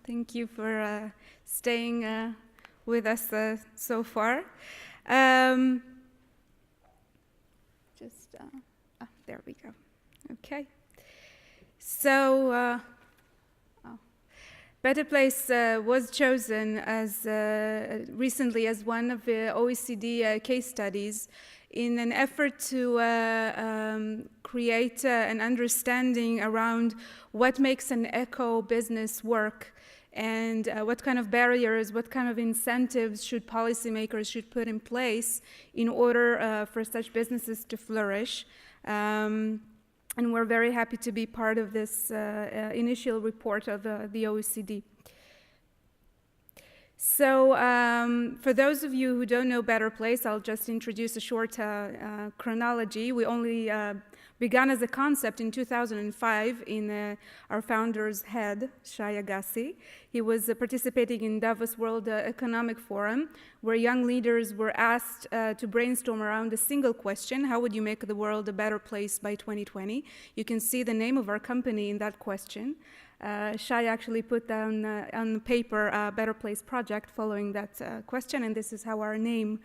Thank you for staying with us so far. There we go. Okay. So, Better Place was chosen as recently as one of the OECD case studies in an effort to create an understanding around what makes an eco business work and what kind of barriers, what kind of incentives should policymakers should put in place in order for such businesses to flourish. And we're very happy to be part of this initial report of the OECD. So for those of you who don't know Better Place, I'll just introduce a short chronology. We only began as a concept in 2005 in our founder's head, Shai Agassi. He was participating in Davos World Economic Forum, where young leaders were asked to brainstorm around a single question: how would you make the world a better place by 2020? You can see the name of our company in that question. Shai actually put down on the paper a Better Place project following that question, and this is how our name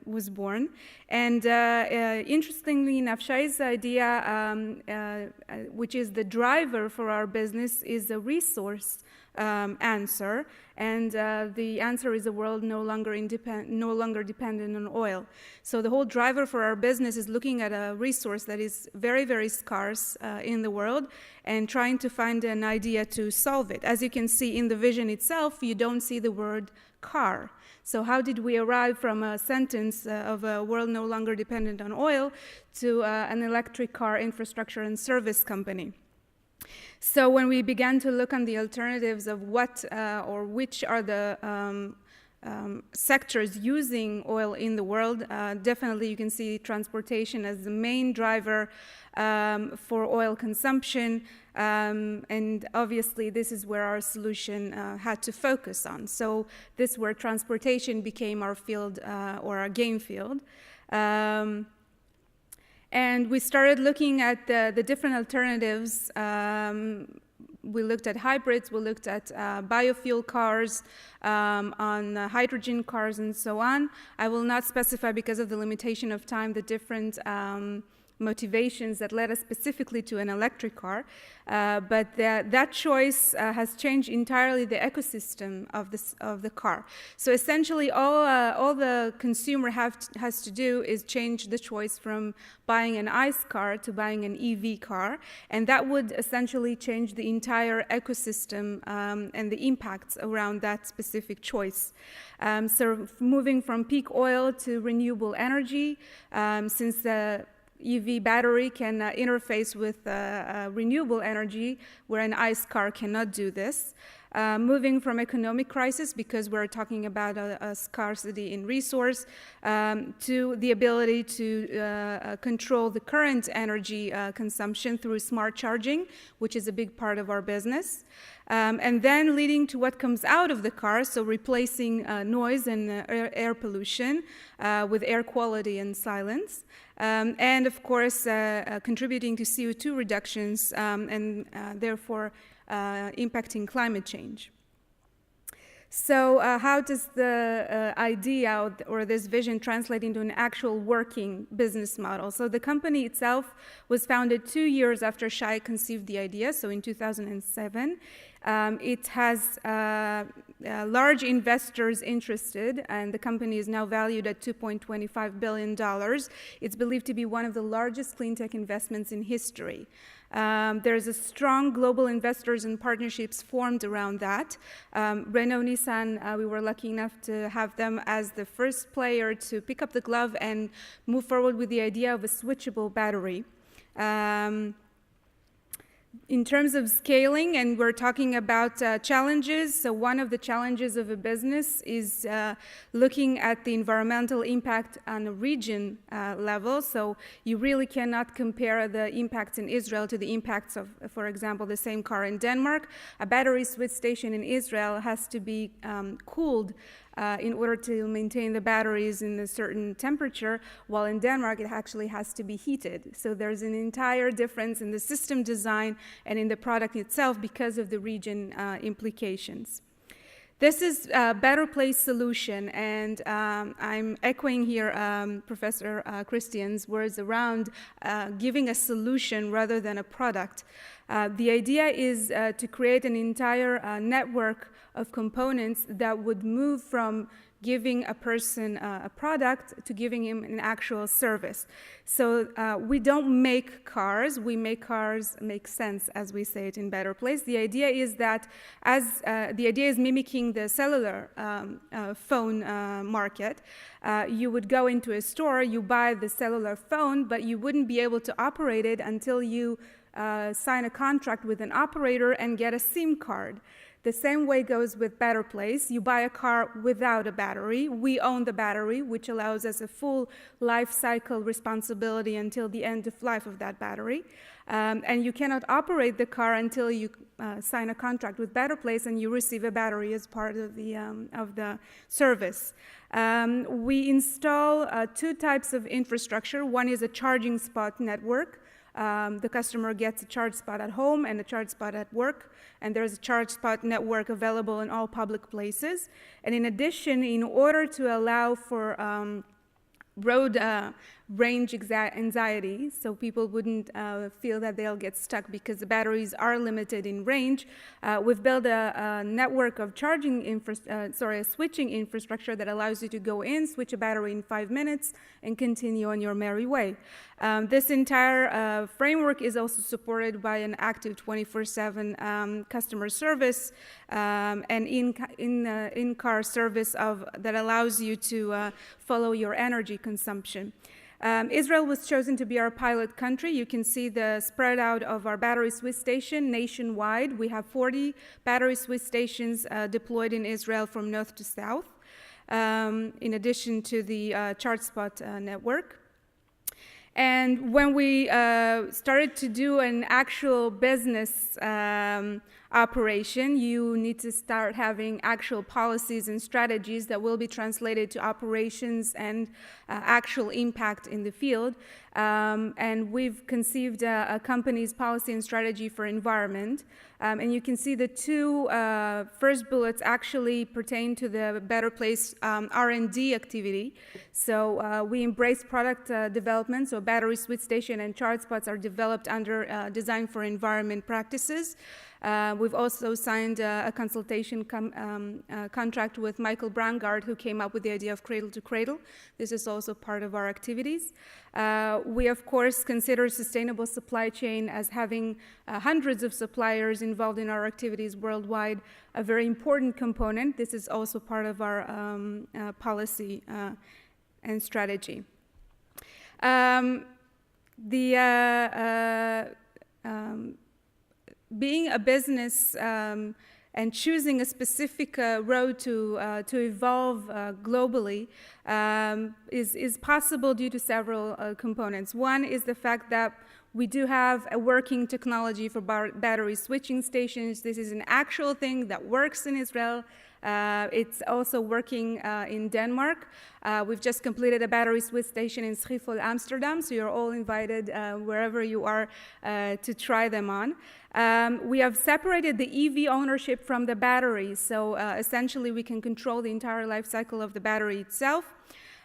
was born. And interestingly enough, Shai's idea, which is the driver for our business, is a resource answer, and the answer is a world no longer dependent on oil. So the whole driver for our business is looking at a resource that is very, very scarce in the world and trying to find an idea to solve it. As you can see in the vision itself, you don't see the word car. So how did we arrive from a sentence of a world no longer dependent on oil to an electric car infrastructure and service company? So when we began to look on the alternatives of what or which are the sectors using oil in the world, definitely you can see transportation as the main driver for oil consumption, and obviously this is where our solution had to focus on. So this is where transportation became our field or our game field. And we started looking at the different alternatives. We looked at hybrids, we looked at biofuel cars, on hydrogen cars, and so on. I will not specify, because of the limitation of time, the different motivations that led us specifically to an electric car, but that choice has changed entirely the ecosystem of the car. So essentially, all the consumer has to do is change the choice from buying an ICE car to buying an EV car, and that would essentially change the entire ecosystem and the impacts around that specific choice. So moving from peak oil to renewable energy, since the EV battery can interface with renewable energy, where an ICE car cannot do this. Moving from economic crisis, because we're talking about a scarcity in resource, to the ability to control the current energy consumption through smart charging, which is a big part of our business. And then leading to what comes out of the car, so replacing noise and air pollution with air quality and silence. And of course, contributing to CO2 reductions and therefore impacting climate change. So how does the idea or this vision translate into an actual working business model? So the company itself was founded 2 years after Shai conceived the idea, so in 2007. It has large investors interested, and the company is now valued at $2.25 billion. It's believed to be one of the largest clean tech investments in history. There's a strong global investors and partnerships formed around that. Renault Nissan, we were lucky enough to have them as the first player to pick up the glove and move forward with the idea of a switchable battery. In terms of scaling, and we're talking about challenges, so one of the challenges of a business is looking at the environmental impact on a region level. So you really cannot compare the impacts in Israel to the impacts of, for example, the same car in Denmark. A battery switch station in Israel has to be cooled in order to maintain the batteries in a certain temperature, while in Denmark it actually has to be heated. So there's an entire difference in the system design and in the product itself because of the region implications. This is a Better Place solution, and I'm echoing here Professor Christian's words around giving a solution rather than a product. The idea is to create an entire network of components that would move from giving a person a product to giving him an actual service. So we don't make cars, we make cars make sense, as we say it in Better Place. The idea is that the idea is mimicking the cellular phone market. You would go into a store, you buy the cellular phone, but you wouldn't be able to operate it until you sign a contract with an operator and get a SIM card. The same way goes with Better Place. You buy a car without a battery. We own the battery, which allows us a full life cycle responsibility until the end of life of that battery. And you cannot operate the car until you sign a contract with Better Place and you receive a battery as part of the service. We install two types of infrastructure. One is a charging spot network. The customer gets a charge spot at home and a charge spot at work, and there's a charge spot network available in all public places. And in addition, in order to allow for road range anxiety, so people wouldn't feel that they'll get stuck because the batteries are limited in range, we've built a network of a switching infrastructure that allows you to go in, switch a battery in 5 minutes, and continue on your merry way. This entire framework is also supported by an active 24/7 customer service and in-car service that allows you to follow your energy consumption. Israel was chosen to be our pilot country. You can see the spread out of our battery switch station nationwide. We have 40 battery switch stations deployed in Israel from north to south, in addition to the charge spot network. And when we started to do an actual business operation, you need to start having actual policies and strategies that will be translated to operations and actual impact in the field. And we've conceived a company's policy and strategy for environment. And you can see the two first bullets actually pertain to the Better Place R&D activity. So we embrace product development, so battery switch station and charge spots are developed under Design for Environment practices. We've also signed a consultation contract with Michael Brangard, who came up with the idea of cradle to cradle. This is also part of our activities. We, of course, consider sustainable supply chain as having hundreds of suppliers involved in our activities worldwide, a very important component. This is also part of our policy and strategy. Being a business and choosing a specific road to evolve globally is possible due to several components. One is the fact that we do have a working technology for battery switching stations. This is an actual thing that works in Israel. It's also working in Denmark. We've just completed a battery switch station in Schiphol, Amsterdam, so you're all invited wherever you are to try them on. We have separated the EV ownership from the battery, so essentially we can control the entire life cycle of the battery itself.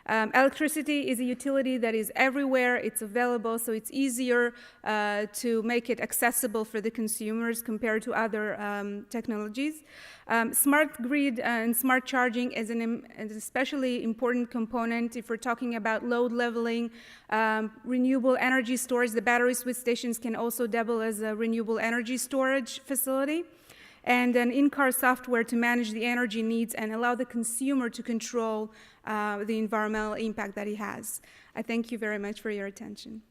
Electricity is a utility that is everywhere, it's available, so it's easier to make it accessible for the consumers compared to other technologies. Smart grid and smart charging is an especially important component if we're talking about load leveling, renewable energy storage. The battery switch stations can also double as a renewable energy storage facility, and an in-car software to manage the energy needs and allow the consumer to control the environmental impact that he has. I thank you very much for your attention.